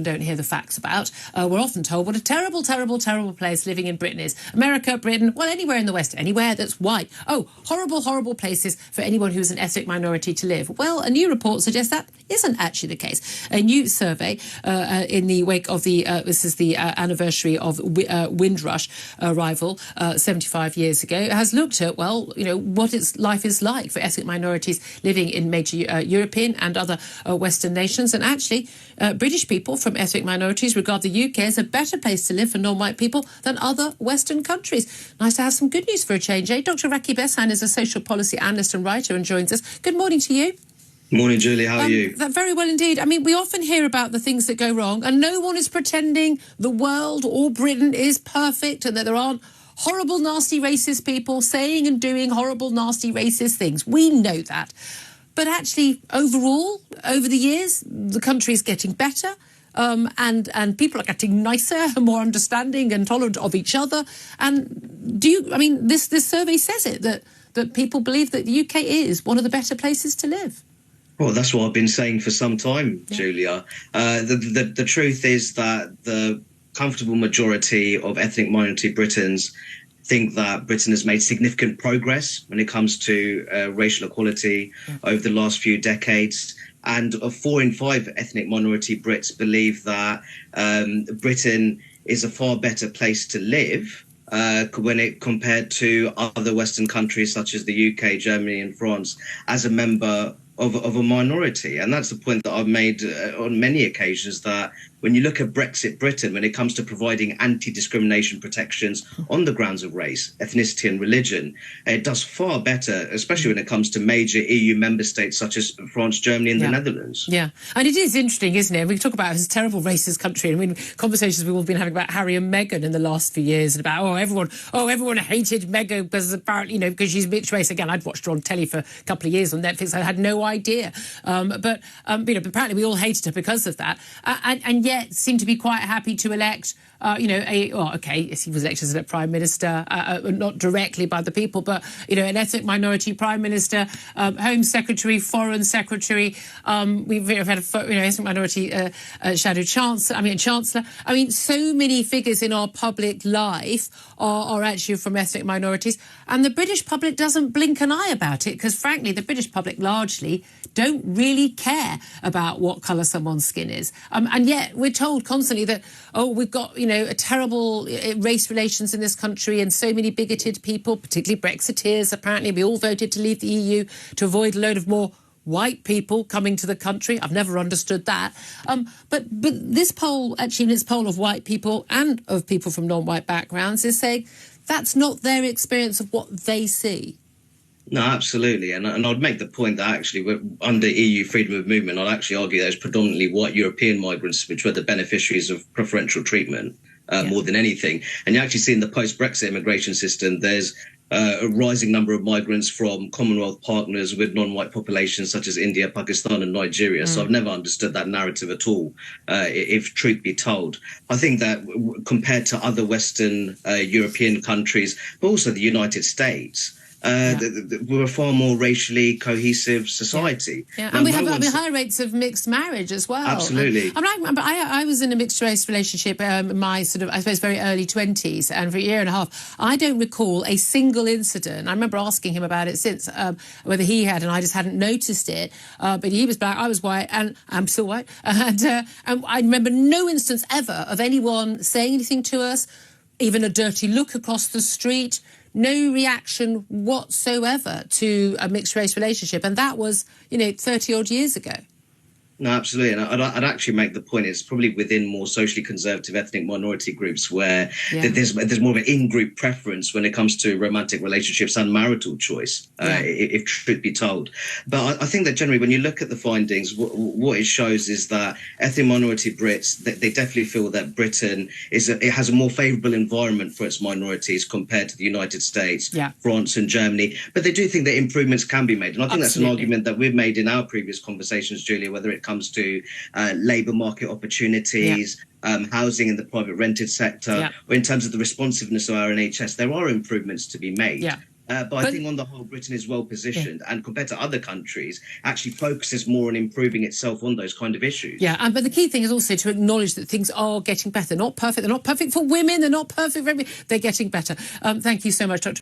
often don't hear the facts about. We're often told what a terrible, terrible, terrible place living in Britain is. America, Britain, well, anywhere in the West, anywhere that's white. Oh, horrible, horrible places for anyone who's an ethnic minority to live. Well, a new report suggests that isn't actually the case. A new survey in the wake of this is the anniversary of Windrush arrival 75 years ago, has looked at, well, what life is like for ethnic minorities living in major European and other Western nations. And actually, British people from ethnic minorities regard the UK as a better place to live for non-white people than other Western countries. Nice to have some good news for a change, eh? Dr. Rakib Ehsan is a social policy analyst and writer and joins us. Good morning to you. Morning, Julie. How are you? Very well indeed. I mean, we often hear about the things that go wrong, and no one is pretending the world or Britain is perfect and that there aren't horrible, nasty, racist people saying and doing horrible, nasty, racist things. We know that. But actually, overall, over the years, the country is getting better. And people are getting nicer, more understanding and tolerant of each other. And this survey says it, that people believe that the UK is one of the better places to live. Well, that's what I've been saying for some time, yeah. Julia. The truth is that the comfortable majority of ethnic minority Britons think that Britain has made significant progress when it comes to racial equality over the last few decades. And 4 in 5 ethnic minority Brits believe that Britain is a far better place to live when it compared to other Western countries such as the UK, Germany and France as a member of a minority. And that's the point that I've made on many occasions, that when you look at Brexit Britain, when it comes to providing anti-discrimination protections on the grounds of race, ethnicity and religion, it does far better, especially when it comes to major EU member states such as France, Germany and the Netherlands. Yeah, and it is interesting, isn't it? We talk about this terrible racist country. I mean, conversations we've all been having about Harry and Meghan in the last few years, and about, everyone hated Meghan because apparently, because she's mixed race. Again, I'd watched her on telly for a couple of years on Netflix. I had no idea. But apparently we all hated her because of that. And yet seemed to be quite happy to elect, he was elected as a prime minister, not directly by the people, but, an ethnic minority prime minister, home secretary, foreign secretary. We've had ethnic minority shadow chancellor. I mean, so many figures in our public life are actually from ethnic minorities. And the British public doesn't blink an eye about it because, frankly, the British public largely don't really care about what colour someone's skin is. And yet we're told constantly that, we've got, a terrible race relations in this country and so many bigoted people, particularly Brexiteers. Apparently we all voted to leave the EU to avoid a load of more white people coming to the country. I've never understood that. But this poll, actually, in its poll of white people and of people from non-white backgrounds, is saying that's not their experience of what they see. No, absolutely. And I'd make the point that actually we're under EU freedom of movement, I'd actually argue that it's predominantly white European migrants which were the beneficiaries of preferential treatment more than anything. And you actually see in the post-Brexit immigration system, there's a rising number of migrants from Commonwealth partners with non-white populations such as India, Pakistan and Nigeria. So I've never understood that narrative at all, if truth be told. I think that compared to other Western European countries, but also the United States, we're a far more racially cohesive society. Yeah. And we have high rates of mixed marriage as well. Absolutely. I was in a mixed race relationship in my very early 20s, and for a year and a half, I don't recall a single incident. I remember asking him about it since, whether he had, and I just hadn't noticed it. But he was black, I was white, and I'm still white. And I remember no instance ever of anyone saying anything to us, even a dirty look across the street. No reaction whatsoever to a mixed race relationship. And that was, 30 odd years ago. No, absolutely. And I'd actually make the point it's probably within more socially conservative ethnic minority groups where there's more of an in-group preference when it comes to romantic relationships and marital choice, if truth be told. But I think that generally when you look at the findings, what it shows is that ethnic minority Brits, they definitely feel that Britain it has a more favourable environment for its minorities compared to the United States, France and Germany. But they do think that improvements can be made. And I think that's an argument that we've made in our previous conversations, Julia, whether it comes to labour market opportunities, housing in the private rented sector, or in terms of the responsiveness of our NHS, there are improvements to be made. But I think on the whole, Britain is well positioned, and compared to other countries, actually focuses more on improving itself on those kind of issues. Yeah, but the key thing is also to acknowledge that things are getting better. They're not perfect. They're not perfect for women. They're not perfect for everything. They're getting better. Thank you so much, Dr.